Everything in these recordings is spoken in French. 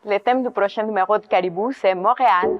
Le thème du prochain numéro de Caribou, c'est Montréal.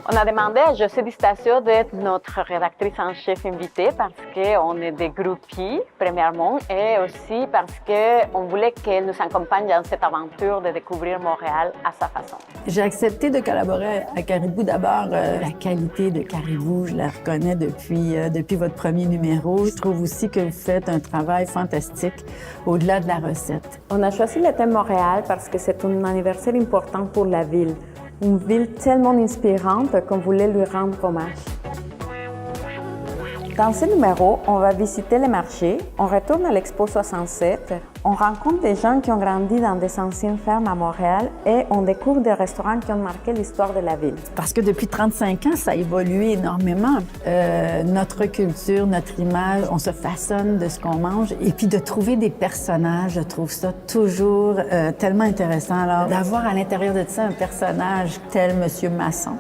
On a demandé à José Di Stasio d'être notre rédactrice en chef invitée parce qu'on est des groupies, premièrement, et aussi parce qu'on voulait qu'elle nous accompagne dans cette aventure de découvrir Montréal à sa façon. J'ai accepté de collaborer à Caribou. D'abord, la qualité de Caribou, je la reconnais depuis votre premier numéro. Je trouve aussi que vous faites un travail fantastique au-delà de la recette. On a choisi le thème Montréal parce que c'est un anniversaire important pour la ville. Une ville tellement inspirante qu'on voulait lui rendre hommage. Dans ce numéro, on va visiter les marchés, on retourne à l'Expo 67, on rencontre des gens qui ont grandi dans des anciennes fermes à Montréal et on découvre des restaurants qui ont marqué l'histoire de la ville. Parce que depuis 35 ans, ça a évolué énormément. Notre culture, notre image, on se façonne de ce qu'on mange. Et puis de trouver des personnages, je trouve ça toujours tellement intéressant. Alors, d'avoir à l'intérieur de ça un personnage tel Monsieur Masson,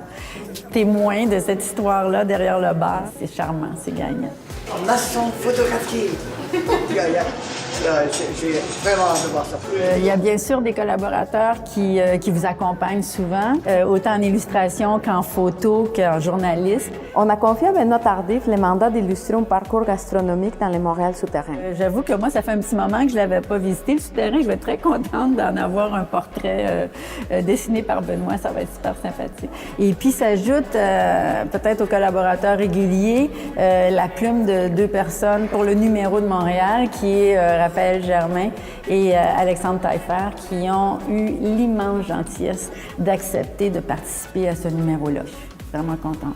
témoin de cette histoire-là derrière le bar, c'est charmant, c'est gagnant. Masson photographié. J'ai vraiment hâte de voir ça. Il y a bien sûr des collaborateurs qui vous accompagnent souvent, autant en illustration qu'en photo, qu'en journaliste. On a confié à Benoît Tardif le mandat d'illustrer un parcours gastronomique dans le Montréal souterrain. J'avoue que moi, ça fait un petit moment que je ne l'avais pas visité, le souterrain. Je vais être très contente d'en avoir un portrait dessiné par Benoît. Ça va être super sympathique. Et puis, s'ajoute peut-être aux collaborateurs réguliers la plume de deux personnes pour le numéro de Montréal, qui est Raphaël Germain et Alexandre Taillefer, qui ont eu l'immense gentillesse d'accepter de participer à ce numéro-là. Je suis vraiment contente.